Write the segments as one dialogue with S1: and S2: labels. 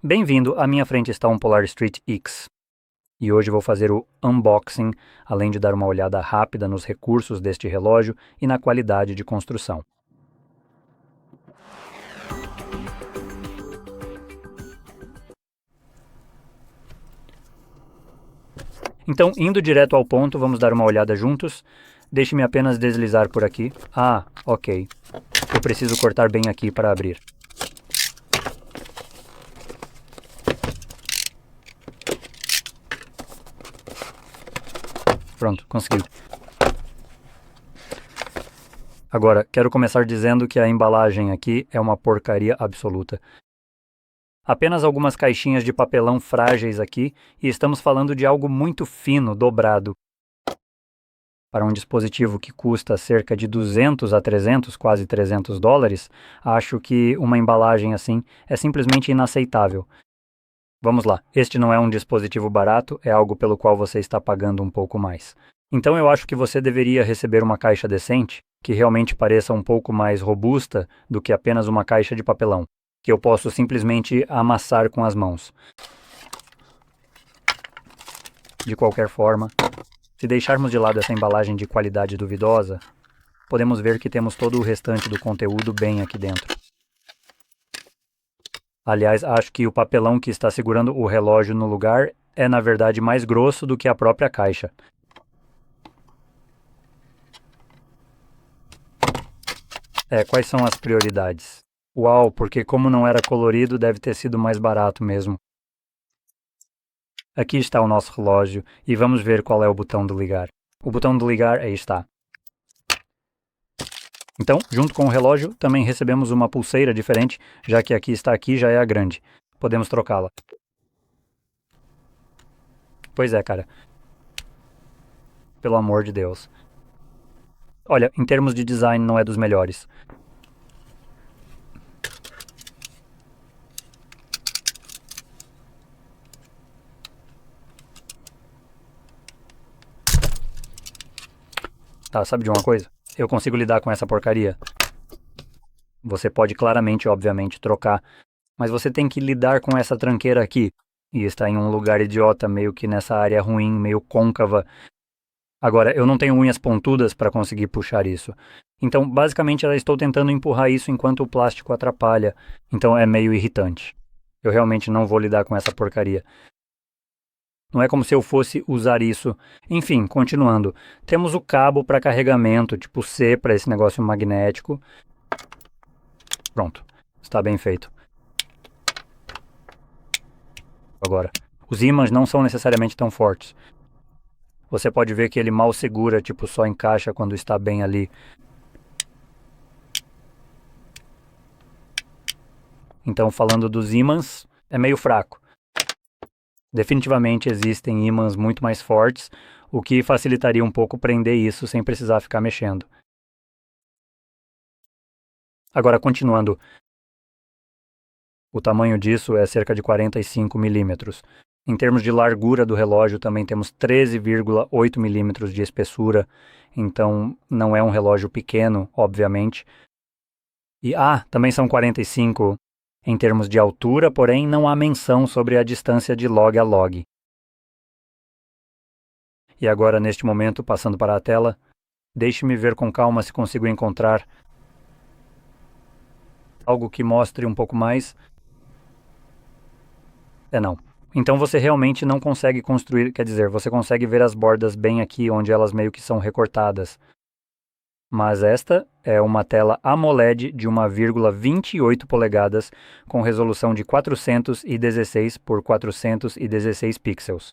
S1: Bem-vindo, à minha frente está um Polar Street X. E hoje vou fazer o unboxing, além de dar uma olhada rápida nos recursos deste relógio e na qualidade de construção. Então, indo direto ao ponto, vamos dar uma olhada juntos. Deixe-me apenas deslizar por aqui. Ah, ok. Eu preciso cortar bem aqui para abrir. Pronto, consegui. Agora, quero começar dizendo que a embalagem aqui é uma porcaria absoluta. Apenas algumas caixinhas de papelão frágeis aqui, e estamos falando de algo muito fino, dobrado. Para um dispositivo que custa cerca de 200 a 300, quase 300 dólares, acho que uma embalagem assim é simplesmente inaceitável. Vamos lá, este não é um dispositivo barato, é algo pelo qual você está pagando um pouco mais. Então eu acho que você deveria receber uma caixa decente, que realmente pareça um pouco mais robusta do que apenas uma caixa de papelão, que eu posso simplesmente amassar com as mãos. De qualquer forma, se deixarmos de lado essa embalagem de qualidade duvidosa, podemos ver que temos todo o restante do conteúdo bem aqui dentro. Aliás, acho que o papelão que está segurando o relógio no lugar é, na verdade, mais grosso do que a própria caixa. Quais são as prioridades? Uau, porque como não era colorido, deve ter sido mais barato mesmo. Aqui está o nosso relógio e vamos ver qual é o botão de ligar. O botão de ligar aí está. Então, junto com o relógio, também recebemos uma pulseira diferente, já que aqui já é a grande. Podemos trocá-la. Pois é, cara. Pelo amor de Deus. Olha, em termos de design não é dos melhores. Tá, sabe de uma coisa? Eu consigo lidar com essa porcaria. Você pode claramente, obviamente, trocar, mas você tem que lidar com essa tranqueira aqui. E está em um lugar idiota, meio que nessa área ruim, meio côncava. Agora, eu não tenho unhas pontudas para conseguir puxar isso. Então, basicamente, eu estou tentando empurrar isso enquanto o plástico atrapalha. Então, é meio irritante. Eu realmente não vou lidar com essa porcaria. Não é como se eu fosse usar isso. Enfim, continuando. Temos o cabo para carregamento, tipo C para esse negócio magnético. Pronto, está bem feito. Agora, os ímãs não são necessariamente tão fortes. Você pode ver que ele mal segura, tipo só encaixa quando está bem ali. Então, falando dos ímãs, é meio fraco. Definitivamente existem ímãs muito mais fortes, o que facilitaria um pouco prender isso sem precisar ficar mexendo. Agora, continuando. O tamanho disso é cerca de 45 milímetros. Em termos de largura do relógio, também temos 13,8 milímetros de espessura, então não é um relógio pequeno, obviamente. E também são 45 em termos de altura, porém não há menção sobre a distância de log a log. E agora, neste momento, passando para a tela, deixe-me ver com calma se consigo encontrar algo que mostre um pouco mais. Não. Então você realmente não consegue construir, quer dizer, você consegue ver as bordas bem aqui, onde elas meio que são recortadas. Mas esta é uma tela AMOLED de 1,28 polegadas com resolução de 416 por 416 pixels.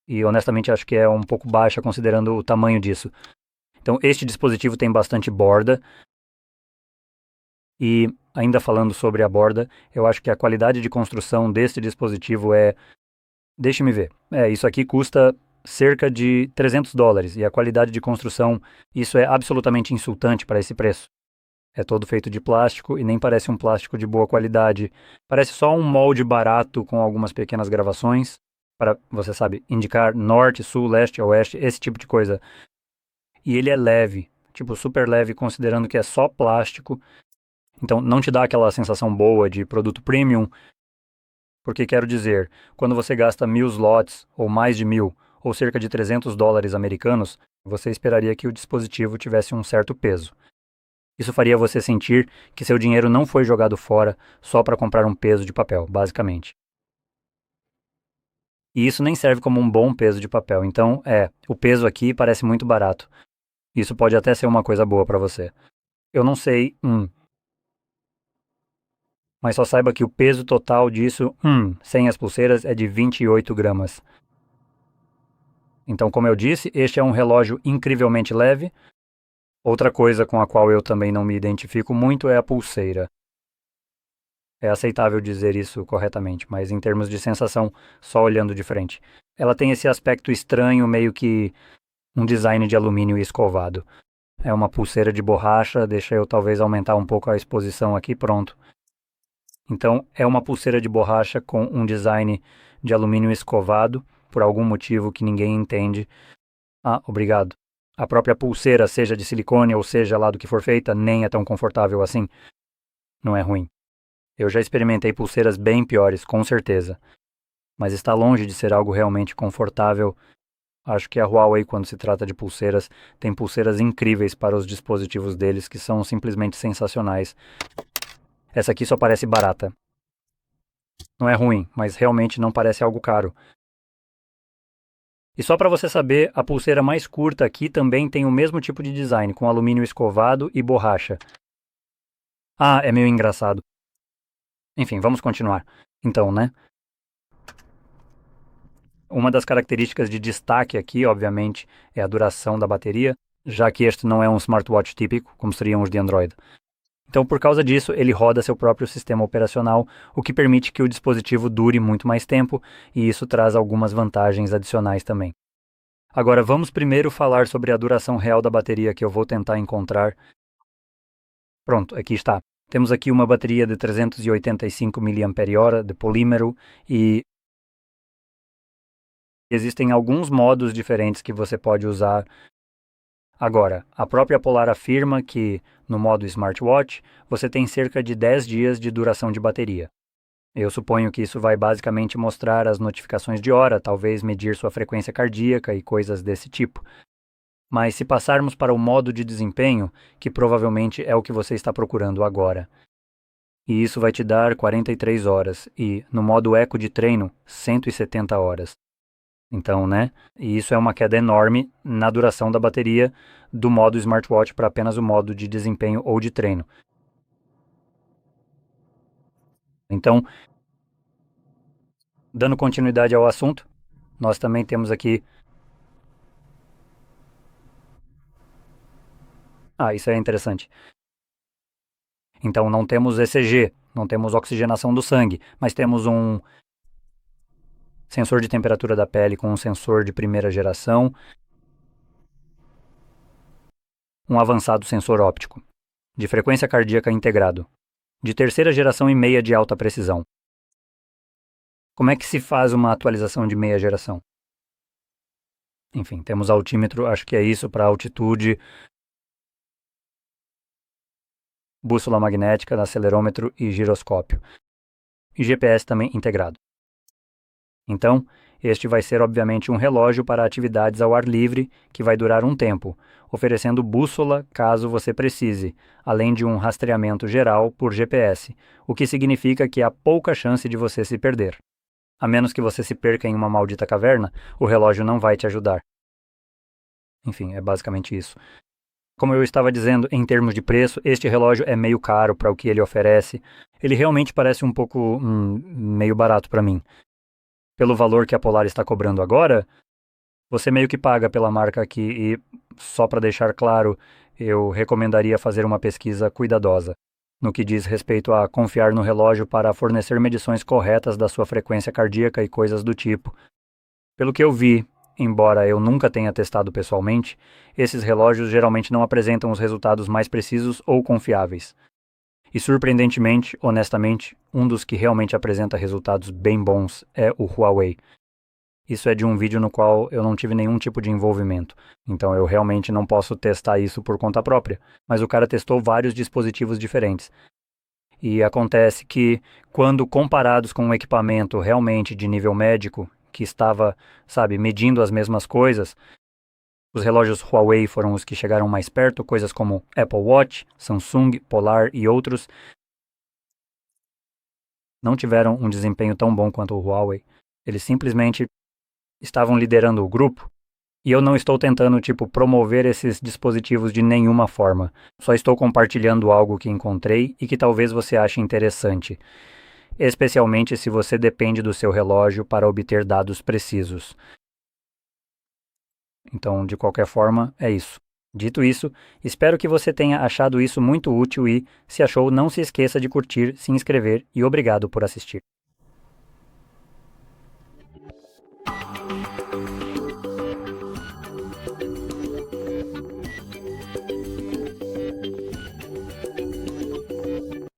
S1: E honestamente acho que é um pouco baixa considerando o tamanho disso. Então este dispositivo tem bastante borda. E ainda falando sobre a borda, eu acho que a qualidade de construção deste dispositivo é... Deixe-me ver. Isso aqui custa cerca de 300 dólares e a qualidade de construção, isso é absolutamente insultante para esse preço. É todo feito de plástico e nem parece um plástico de boa qualidade. Parece só um molde barato com algumas pequenas gravações para, você sabe, indicar norte, sul, leste, oeste, esse tipo de coisa. E ele é leve, tipo super leve considerando que é só plástico. Então não te dá aquela sensação boa de produto premium, Porque quero dizer, quando você gasta 1.000 slots, ou mais de 1.000, ou cerca de $300 americanos, você esperaria que o dispositivo tivesse um certo peso. Isso faria você sentir que seu dinheiro não foi jogado fora só para comprar um peso de papel, basicamente. E isso nem serve como um bom peso de papel, então, o peso aqui parece muito barato. Isso pode até ser uma coisa boa para você. Eu não sei, mas só saiba que o peso total disso, sem as pulseiras, é de 28 gramas. Então, como eu disse, este é um relógio incrivelmente leve. Outra coisa com a qual eu também não me identifico muito é a pulseira. É aceitável dizer isso corretamente, mas em termos de sensação, só olhando de frente. Ela tem esse aspecto estranho, meio que um design de alumínio escovado. É uma pulseira de borracha, deixa eu talvez aumentar um pouco a exposição aqui, pronto. Então, é uma pulseira de borracha com um design de alumínio escovado, por algum motivo que ninguém entende. Ah, obrigado. A própria pulseira, seja de silicone ou seja lá do que for feita, nem é tão confortável assim. Não é ruim. Eu já experimentei pulseiras bem piores, com certeza. Mas está longe de ser algo realmente confortável. Acho que a Huawei, quando se trata de pulseiras, tem pulseiras incríveis para os dispositivos deles que são simplesmente sensacionais. Essa aqui só parece barata. Não é ruim, mas realmente não parece algo caro. E só para você saber, a pulseira mais curta aqui também tem o mesmo tipo de design, com alumínio escovado e borracha. Ah, é meio engraçado. Enfim, vamos continuar. Então, né? Uma das características de destaque aqui, obviamente, é a duração da bateria, já que este não é um smartwatch típico, como seriam os de Android. Então, por causa disso, ele roda seu próprio sistema operacional, o que permite que o dispositivo dure muito mais tempo, e isso traz algumas vantagens adicionais também. Agora, vamos primeiro falar sobre a duração real da bateria que eu vou tentar encontrar. Pronto, aqui está. Temos aqui uma bateria de 385 mAh de polímero e existem alguns modos diferentes que você pode usar. Agora, a própria Polar afirma que, no modo Smartwatch, você tem cerca de 10 dias de duração de bateria. Eu suponho que isso vai basicamente mostrar as notificações de hora, talvez medir sua frequência cardíaca e coisas desse tipo. Mas se passarmos para o modo de desempenho, que provavelmente é o que você está procurando agora, e isso vai te dar 43 horas, e, no modo eco de treino, 170 horas. Então, né? E isso é uma queda enorme na duração da bateria do modo smartwatch para apenas o modo de desempenho ou de treino. Então, dando continuidade ao assunto, nós também temos aqui... Ah, isso é interessante. Então, não temos ECG, não temos oxigenação do sangue, mas temos um sensor de temperatura da pele com um sensor de primeira geração, um avançado sensor óptico, de frequência cardíaca integrado, de terceira geração e meia de alta precisão. Como é que se faz uma atualização de meia geração? Enfim, temos altímetro, acho que é isso, para altitude, bússola magnética, acelerômetro e giroscópio. E GPS também integrado. Então, este vai ser obviamente um relógio para atividades ao ar livre que vai durar um tempo, oferecendo bússola caso você precise, além de um rastreamento geral por GPS, o que significa que há pouca chance de você se perder. A menos que você se perca em uma maldita caverna, o relógio não vai te ajudar. Enfim, é basicamente isso. Como eu estava dizendo, em termos de preço, este relógio é meio caro para o que ele oferece. Ele realmente parece um pouco meio barato para mim. Pelo valor que a Polar está cobrando agora, você meio que paga pela marca aqui e, só para deixar claro, eu recomendaria fazer uma pesquisa cuidadosa, no que diz respeito a confiar no relógio para fornecer medições corretas da sua frequência cardíaca e coisas do tipo. Pelo que eu vi, embora eu nunca tenha testado pessoalmente, esses relógios geralmente não apresentam os resultados mais precisos ou confiáveis. E surpreendentemente, honestamente, um dos que realmente apresenta resultados bem bons é o Huawei. Isso é de um vídeo no qual eu não tive nenhum tipo de envolvimento, então eu realmente não posso testar isso por conta própria, mas o cara testou vários dispositivos diferentes. E acontece que, quando comparados com um equipamento realmente de nível médico, que estava, sabe, medindo as mesmas coisas, os relógios Huawei foram os que chegaram mais perto, coisas como Apple Watch, Samsung, Polar e outros não tiveram um desempenho tão bom quanto o Huawei. Eles simplesmente estavam liderando o grupo. E eu não estou tentando, promover esses dispositivos de nenhuma forma. Só estou compartilhando algo que encontrei e que talvez você ache interessante. Especialmente se você depende do seu relógio para obter dados precisos. Então, de qualquer forma, é isso. Dito isso, espero que você tenha achado isso muito útil e, se achou, não se esqueça de curtir, se inscrever e obrigado por assistir.